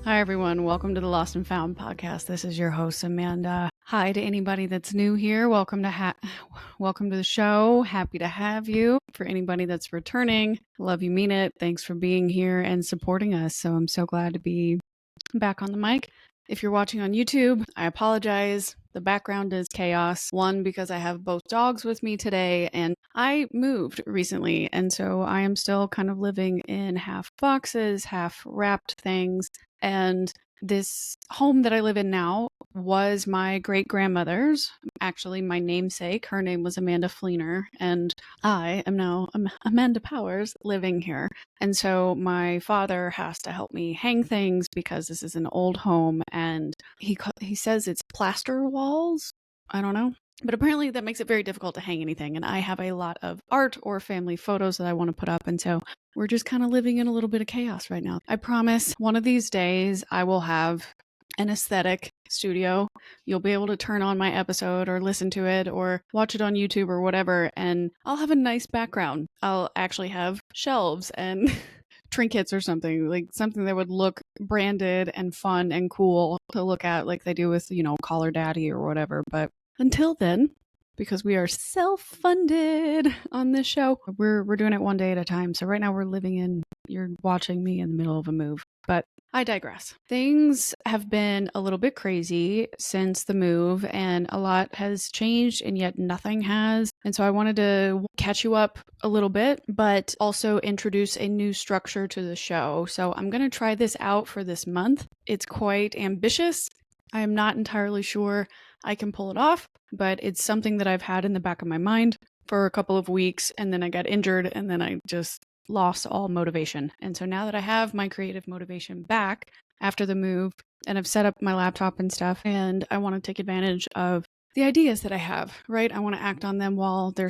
Hi, everyone. Welcome to the Lost and Found podcast. This is your host, Amanda. Hi to anybody that's new here. Welcome to the show. Happy to have you. For anybody that's returning, love you, mean it. Thanks for being here and supporting us. So I'm so glad to be back on the mic. If you're watching on YouTube, I apologize. The background is chaos. One, because I have both dogs with me today, and I moved recently, and so I am still kind of living in half boxes, half wrapped things. And this home that I live in now was my great-grandmother's, actually my namesake. Her name was Amanda Fleener, and I am now Amanda Powers living here. And so my father has to help me hang things because this is an old home, and he says it's plaster walls. I don't know. But apparently that makes it very difficult to hang anything. And I have a lot of art or family photos that I want to put up. And so we're just kind of living in a little bit of chaos right now. I promise one of these days I will have an aesthetic studio. You'll be able to turn on my episode or listen to it or watch it on YouTube or whatever. And I'll have a nice background. I'll actually have shelves and trinkets or something, like something that would look branded and fun and cool to look at, like they do with, Call Her Daddy or whatever. But until then, because we are self-funded on this show, we're doing it one day at a time. So right now you're watching me in the middle of a move. But I digress. Things have been a little bit crazy since the move, and a lot has changed, and yet nothing has. And so I wanted to catch you up a little bit, but also introduce a new structure to the show. So I'm going to try this out for this month. It's quite ambitious. I am not entirely sure I can pull it off, but it's something that I've had in the back of my mind for a couple of weeks, and then I got injured, and then I just lost all motivation. And so now that I have my creative motivation back after the move, and I've set up my laptop and stuff, and I want to take advantage of the ideas that I have, right? I want to act on them while they're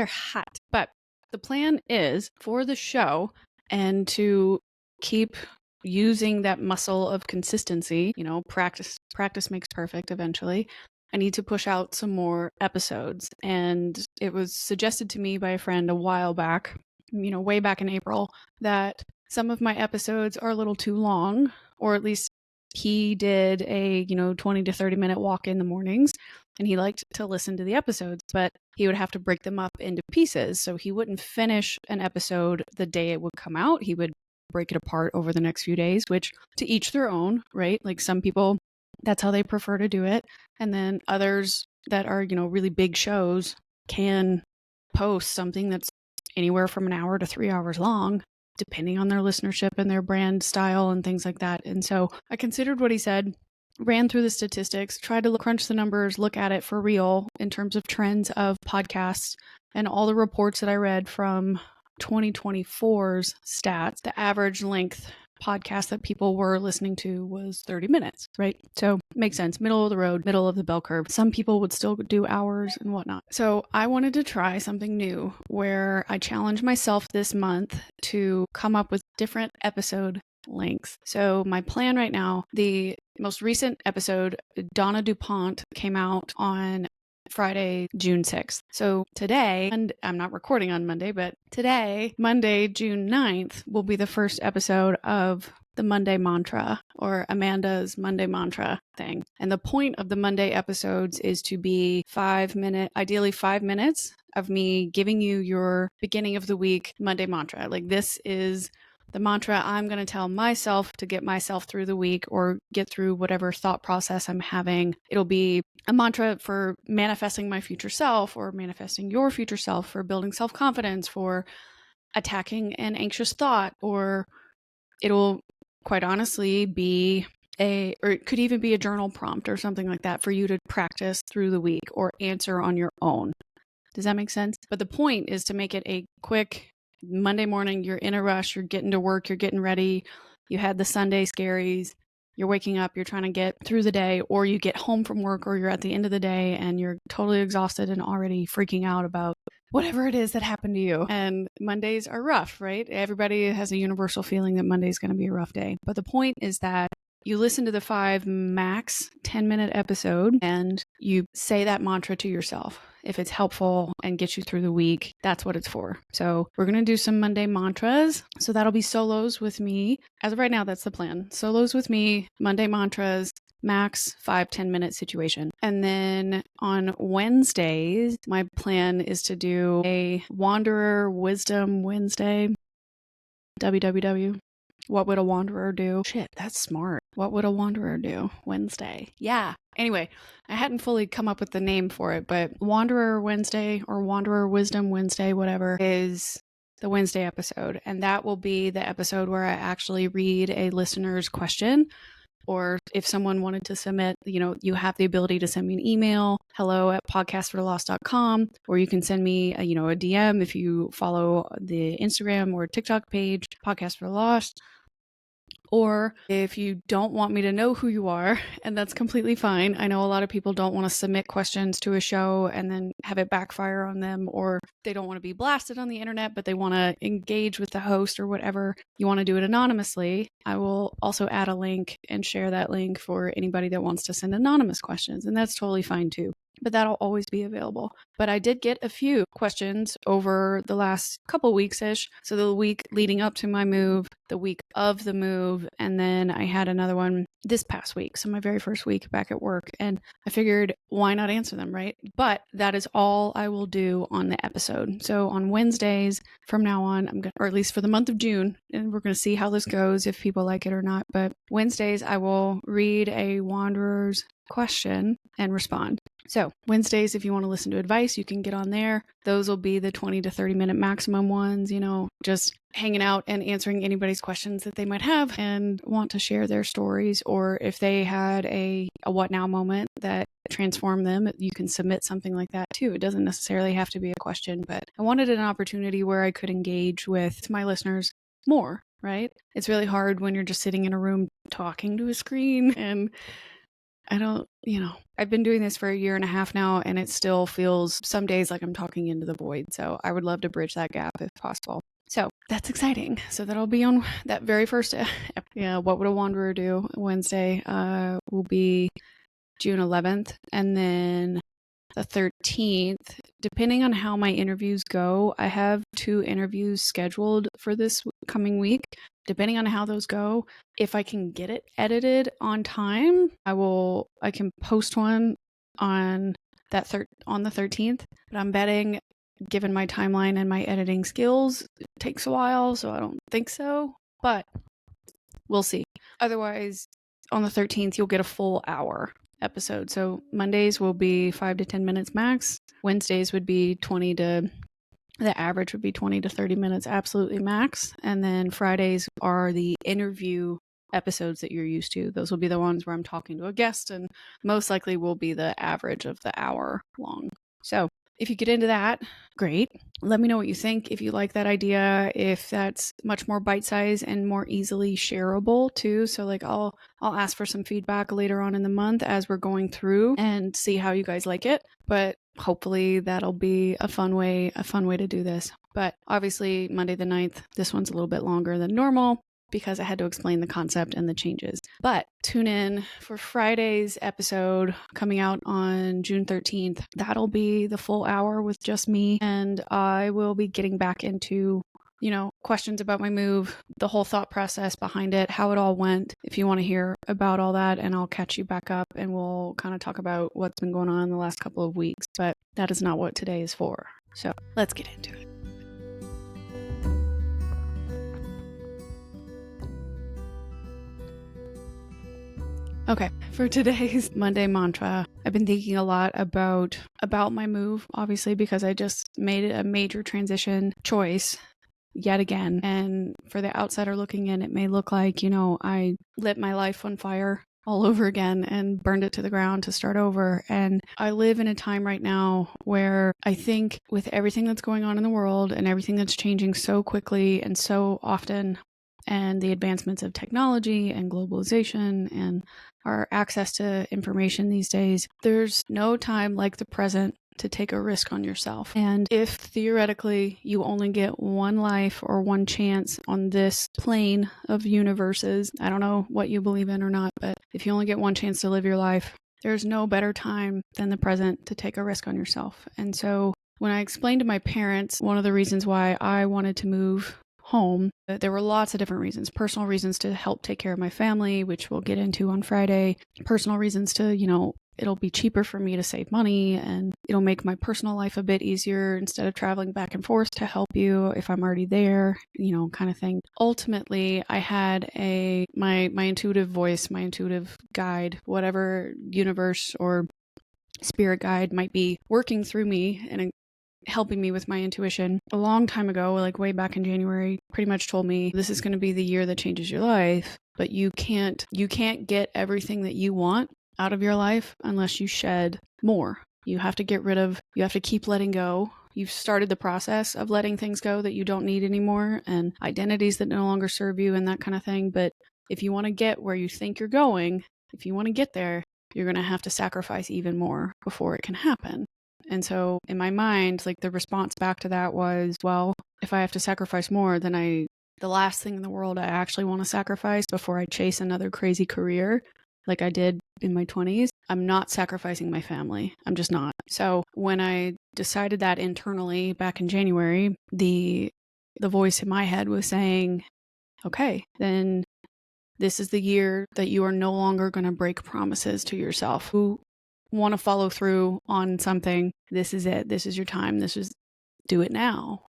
hot. But the plan is for the show and to keep using that muscle of consistency, practice makes perfect eventually. I need to push out some more episodes. And it was suggested to me by a friend a while back, way back in April, that some of my episodes are a little too long, or at least he did a, 20 to 30 minute walk in the mornings, and he liked to listen to the episodes, but he would have to break them up into pieces. So he wouldn't finish an episode the day it would come out. He would break it apart over the next few days, which to each their own, right? Like some people, that's how they prefer to do it. And then others that are, really big shows can post something that's anywhere from an hour to 3 hours long, depending on their listenership and their brand style and things like that. And so I considered what he said, ran through the statistics, tried to crunch the numbers, look at it for real in terms of trends of podcasts, and all the reports that I read from 2024's stats. The average length podcast that people were listening to was 30 minutes, right? So makes sense. Middle of the road, middle of the bell curve. Some people would still do hours and whatnot. So I wanted to try something new where I challenge myself this month to come up with different episode lengths. So my plan right now, the most recent episode, Donna DuPont, came out on Friday, June 6th. So today, and I'm not recording on Monday, but today, Monday, June 9th, will be the first episode of the Monday Mantra, or Amanda's Monday Mantra thing. And the point of the Monday episodes is to be ideally 5 minutes of me giving you your beginning of the week Monday mantra. Like, this is the mantra I'm going to tell myself to get myself through the week or get through whatever thought process I'm having. It'll be a mantra for manifesting my future self, or manifesting your future self, for building self-confidence, for attacking an anxious thought, or it'll quite honestly be or it could even be a journal prompt or something like that for you to practice through the week or answer on your own. Does that make sense? But the point is to make it a quick Monday morning. You're in a rush, you're getting to work, you're getting ready, you had the Sunday scaries, you're waking up, you're trying to get through the day, or you get home from work, or you're at the end of the day and you're totally exhausted and already freaking out about whatever it is that happened to you. And Mondays are rough, right? Everybody has a universal feeling that Monday is going to be a rough day. But the point is that you listen to the 5 max 10-minute episode and you say that mantra to yourself. If it's helpful and gets you through the week, that's what it's for. So we're going to do some Monday mantras. So that'll be solos with me. As of right now, that's the plan. Solos with me, Monday mantras, max 5-10 minute situation. And then on Wednesdays, my plan is to do a Wanderer Wisdom Wednesday. www. What would a wanderer do? Shit, that's smart. What would a wanderer do? Wednesday. Yeah. Anyway, I hadn't fully come up with the name for it, but Wanderer Wednesday or Wanderer Wisdom Wednesday, whatever, is the Wednesday episode. And that will be the episode where I actually read a listener's question. Or if someone wanted to submit, you have the ability to send me an email, hello@podcastforthelost.com, or you can send me a DM if you follow the Instagram or TikTok page, Podcast for the Lost. Or if you don't want me to know who you are, and that's completely fine. I know a lot of people don't want to submit questions to a show and then have it backfire on them, or they don't want to be blasted on the internet, but they want to engage with the host or whatever. You want to do it anonymously. I will also add a link and share that link for anybody that wants to send anonymous questions, and that's totally fine too. But that'll always be available. But I did get a few questions over the last couple weeks-ish. So the week leading up to my move, the week of the move, and then I had another one this past week. So my very first week back at work. And I figured, why not answer them, right? But that is all I will do on the episode. So on Wednesdays from now on, or at least for the month of June, and we're going to see how this goes, if people like it or not. But Wednesdays, I will read a wanderer's question and respond. So Wednesdays, if you want to listen to advice, you can get on there. Those will be the 20 to 30 minute maximum ones, just hanging out and answering anybody's questions that they might have and want to share their stories. Or if they had a what now moment that transformed them, you can submit something like that too. It doesn't necessarily have to be a question, but I wanted an opportunity where I could engage with my listeners more, right? It's really hard when you're just sitting in a room talking to a screen, and I've been doing this for a year and a half now, and it still feels some days like I'm talking into the void. So I would love to bridge that gap if possible. So that's exciting. So that'll be on that very first, What Would a Wanderer Do? Wednesday will be June 11th. And then the 13th, depending on how my interviews go, I have 2 interviews scheduled for this coming week. Depending on how those go, if I can get it edited on time, I can post one on on the 13th. But I'm betting, given my timeline and my editing skills, it takes a while, so I don't think so. But we'll see. Otherwise, on the 13th, you'll get a full hour episode. So Mondays will be 5 to 10 minutes max. Wednesdays would be the average would be 20 to 30 minutes, absolutely max. And then Fridays are the interview episodes that you're used to. Those will be the ones where I'm talking to a guest, and most likely will be the average of the hour long. So if you get into that, great. Let me know what you think. If you like that idea, if that's much more bite-sized and more easily shareable too. So I'll ask for some feedback later on in the month as we're going through and see how you guys like it. But hopefully that'll be a fun way to do this. But obviously Monday the 9th, this one's a little bit longer than normal because I had to explain the concept and the changes. But tune in for Friday's episode coming out on June 13th. That'll be the full hour with just me, and I will be getting back into questions about my move, the whole thought process behind it, how it all went, if you want to hear about all that, and I'll catch you back up and we'll kind of talk about what's been going on the last couple of weeks. But that is not what today is for. So let's get into it. Okay, for today's Monday mantra, I've been thinking a lot about my move, obviously, because I just made a major transition choice yet again. And for the outsider looking in, it may look like, I lit my life on fire all over again and burned it to the ground to start over. And I live in a time right now where I think with everything that's going on in the world and everything that's changing so quickly and so often, and the advancements of technology and globalization and our access to information these days, there's no time like the present to take a risk on yourself. And if theoretically you only get one life or one chance on this plane of universes, I don't know what you believe in or not, but if you only get one chance to live your life, there's no better time than the present to take a risk on yourself. And so when I explained to my parents one of the reasons why I wanted to move home, there were lots of different reasons. Personal reasons to help take care of my family, which we'll get into on Friday. Personal reasons to, it'll be cheaper for me to save money and it'll make my personal life a bit easier instead of traveling back and forth to help you if I'm already there, kind of thing. Ultimately, I had my intuitive voice, my intuitive guide, whatever universe or spirit guide might be working through me and helping me with my intuition a long time ago, like way back in January, pretty much told me this is going to be the year that changes your life, but you can't get everything that you want out of your life unless you shed more. You have to keep letting go. You've started the process of letting things go that you don't need anymore and identities that no longer serve you and that kind of thing. But if you want to get where you think you're going, if you want to get there, you're going to have to sacrifice even more before it can happen. And so in my mind, like the response back to that was, well, if I have to sacrifice more, then the last thing in the world I actually want to sacrifice before I chase another crazy career like I did in my 20s, I'm not sacrificing my family. I'm just not. So when I decided that internally back in January, the voice in my head was saying, okay, then this is the year that you are no longer going to break promises to yourself. Who want to follow through on something, this is it. This is your time. Do it now.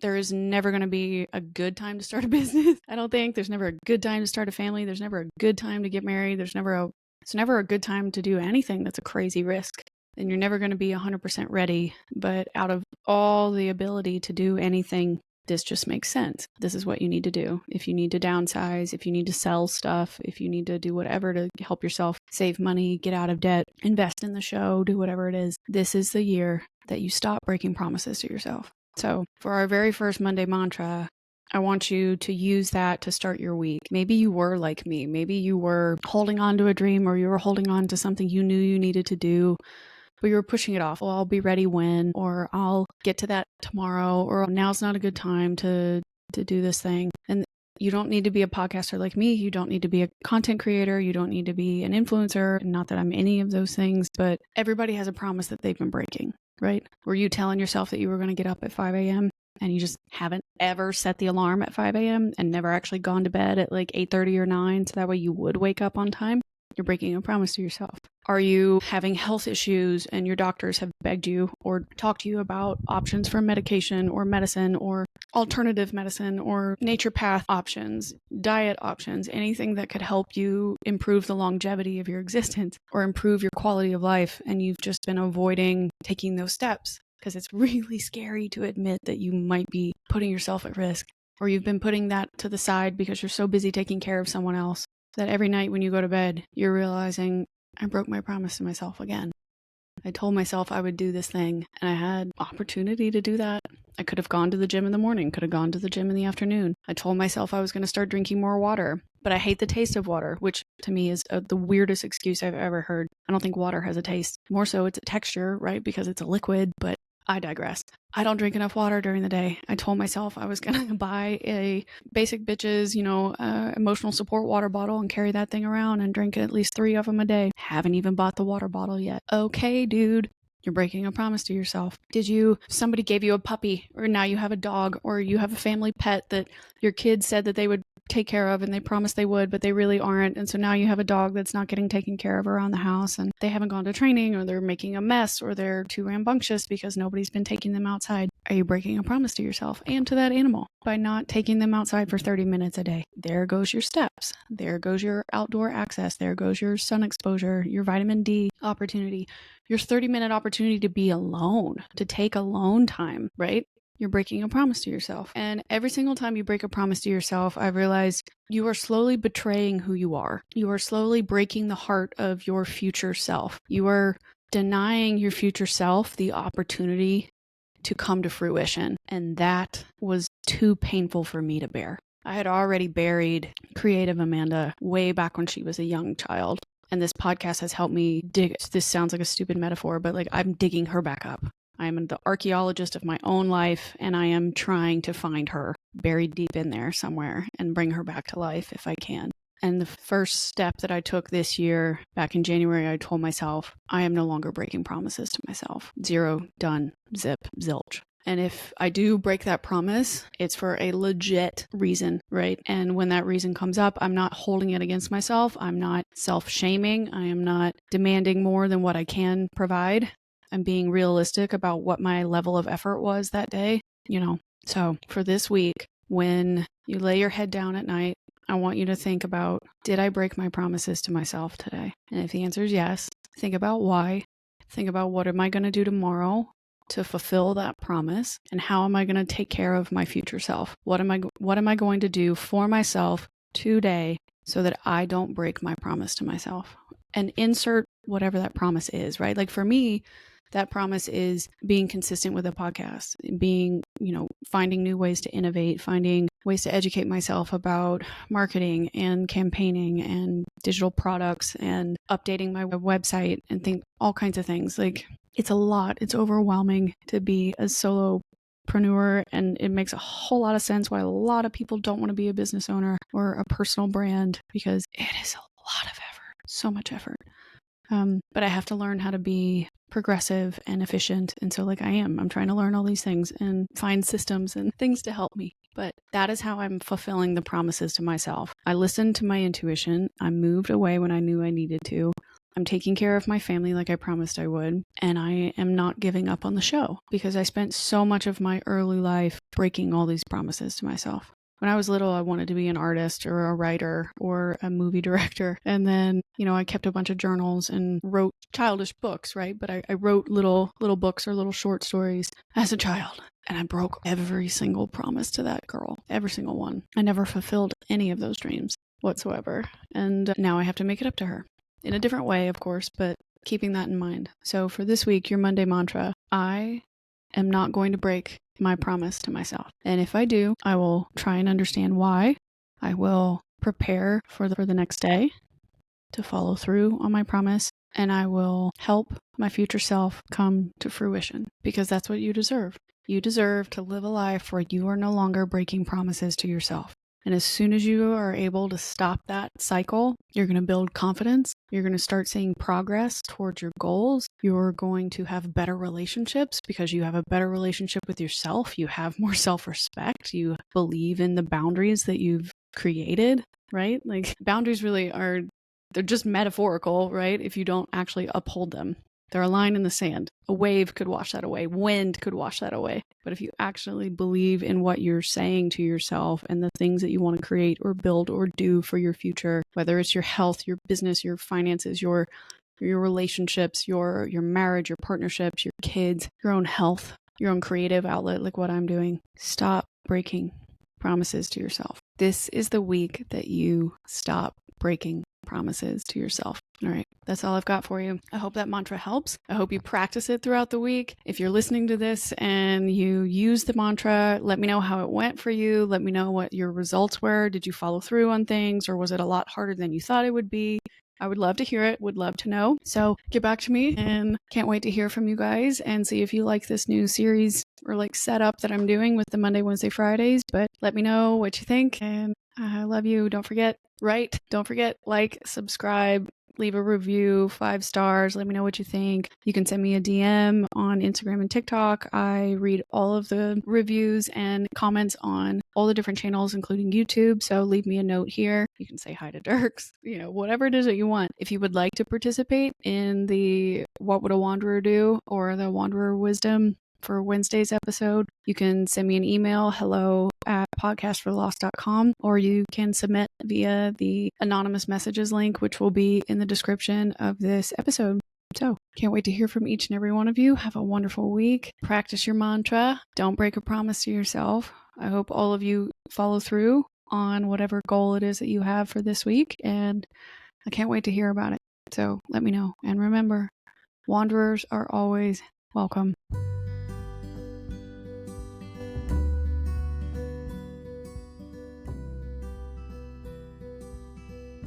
There is never going to be a good time to start a business. I don't think there's never a good time to start a family. There's never a good time to get married. It's never a good time to do anything that's a crazy risk. And you're never going to be 100% ready. But out of all the ability to do anything, this just makes sense. This is what you need to do. If you need to downsize, if you need to sell stuff, if you need to do whatever to help yourself save money, get out of debt, invest in the show, do whatever it is, this is the year that you stop breaking promises to yourself. So for our very first Monday mantra, I want you to use that to start your week. Maybe you were like me. Maybe you were holding on to a dream or you were holding on to something you knew you needed to do, but you were pushing it off. Well, I'll be ready when, or I'll get to that tomorrow, or now's not a good time to do this thing. And you don't need to be a podcaster like me. You don't need to be a content creator. You don't need to be an influencer. Not that I'm any of those things, but everybody has a promise that they've been breaking, right? Were you telling yourself that you were going to get up at 5 a.m. and you just haven't ever set the alarm at 5 a.m. and never actually gone to bed at like 8:30 or 9 so that way you would wake up on time? You're breaking a promise to yourself. Are you having health issues and your doctors have begged you or talked to you about options for medication or medicine or alternative medicine or naturopath options, diet options, anything that could help you improve the longevity of your existence or improve your quality of life, and you've just been avoiding taking those steps because it's really scary to admit that you might be putting yourself at risk, or you've been putting that to the side because you're so busy taking care of someone else that every night when you go to bed, you're realizing, I broke my promise to myself again. I told myself I would do this thing, and I had opportunity to do that. I could have gone to the gym in the morning, could have gone to the gym in the afternoon. I told myself I was going to start drinking more water, but I hate the taste of water, which to me is the weirdest excuse I've ever heard. I don't think water has a taste. More so, it's a texture, right? Because it's a liquid, but I digress. I don't drink enough water during the day. I told myself I was going to buy a basic bitches, emotional support water bottle and carry that thing around and drink at least 3 of them a day. Haven't even bought the water bottle yet. Okay, dude. You're breaking a promise to yourself. Somebody gave you a puppy, or now you have a dog, or you have a family pet that your kids said that they would take care of and they promised they would, but they really aren't. And so now you have a dog that's not getting taken care of around the house and they haven't gone to training, or they're making a mess, or they're too rambunctious because nobody's been taking them outside. Are you breaking a promise to yourself and to that animal by not taking them outside for 30 minutes a day? There goes your steps. There goes your outdoor access. There goes your sun exposure, your vitamin D opportunity, your 30-minute opportunity to be alone, to take alone time, right? You're breaking a promise to yourself. And every single time you break a promise to yourself, I've realized you are slowly betraying who you are. You are slowly breaking the heart of your future self. You are denying your future self the opportunity to come to fruition. And that was too painful for me to bear. I had already buried creative Amanda way back when she was a young child. And this podcast has helped me dig. This sounds like a stupid metaphor, but like I'm digging her back up. I am the archaeologist of my own life, and I am trying to find her buried deep in there somewhere and bring her back to life if I can. And the first step that I took this year, back in January, I told myself, I am no longer breaking promises to myself. 0, done, zip, zilch. And if I do break that promise, it's for a legit reason, right? And when that reason comes up, I'm not holding it against myself. I'm not self-shaming. I am not demanding more than what I can provide. I'm being realistic about what my level of effort was that day, So for this week, when you lay your head down at night, I want you to think about, did I break my promises to myself today? And if the answer is yes, think about why. Think about what am I going to do tomorrow to fulfill that promise, and how am I going to take care of my future self? What am I going to do for myself today so that I don't break my promise to myself? And insert whatever that promise is, right? Like for me, that promise is being consistent with a podcast, being, finding new ways to innovate, finding ways to educate myself about marketing and campaigning and digital products and updating my website and think all kinds of things. Like it's a lot. It's overwhelming to be a solopreneur, and it makes a whole lot of sense why a lot of people don't want to be a business owner or a personal brand, because it is a lot of effort, so much effort. But I have to learn how to be progressive and efficient. And so I'm trying to learn all these things and find systems and things to help me. But that is how I'm fulfilling the promises to myself. I listened to my intuition. I moved away when I knew I needed to. I'm taking care of my family like I promised I would. And I am not giving up on the show, because I spent so much of my early life breaking all these promises to myself. When I was little, I wanted to be an artist or a writer or a movie director. And then, I kept a bunch of journals and wrote childish books, right? But I wrote little books or little short stories as a child. And I broke every single promise to that girl, every single one. I never fulfilled any of those dreams whatsoever. And now I have to make it up to her in a different way, of course, but keeping that in mind. So for this week, your Monday mantra, I am not going to break my promise to myself. And if I do, I will try and understand why. I will prepare for the next day to follow through on my promise, and I will help my future self come to fruition, because that's what you deserve. You deserve to live a life where you are no longer breaking promises to yourself. And as soon as you are able to stop that cycle, you're going to build confidence. You're going to start seeing progress towards your goals. You're going to have better relationships because you have a better relationship with yourself. You have more self-respect. You believe in the boundaries that you've created, right? Like boundaries really they're just metaphorical, right? If you don't actually uphold them. They're a line in the sand. A wave could wash that away. Wind could wash that away. But if you actually believe in what you're saying to yourself and the things that you want to create or build or do for your future, whether it's your health, your business, your finances, your relationships, your marriage, your partnerships, your kids, your own health, your own creative outlet, like what I'm doing, stop breaking promises to yourself. This is the week that you stop breaking promises to yourself. All right, that's all I've got for you. I hope that mantra helps. I hope you practice it throughout the week. If you're listening to this and you use the mantra, let me know how it went for you. Let me know what your results were. Did you follow through on things, or was it a lot harder than you thought it would be? I would love to hear it, would love to know. So get back to me, and can't wait to hear from you guys and see if you like this new series or setup that I'm doing with the Monday, Wednesday, Fridays. But let me know what you think, and I love you. Don't forget, subscribe, leave a review, 5 stars. Let me know what you think. You can send me a DM on Instagram and TikTok. I read all of the reviews and comments on all the different channels, including YouTube. So leave me a note here. You can say hi to Dirks, whatever it is that you want. If you would like to participate in the What Would a Wanderer Do or the Wanderer Wisdom for Wednesday's episode, you can send me an email, hello@podcastforthelost.com, or you can submit via the anonymous messages link, which will be in the description of this episode. So can't wait to hear from each and every one of you. Have a wonderful week. Practice your mantra. Don't break a promise to yourself. I hope all of you follow through on whatever goal it is that you have for this week, and I can't wait to hear about it. So let me know. And remember, wanderers are always welcome.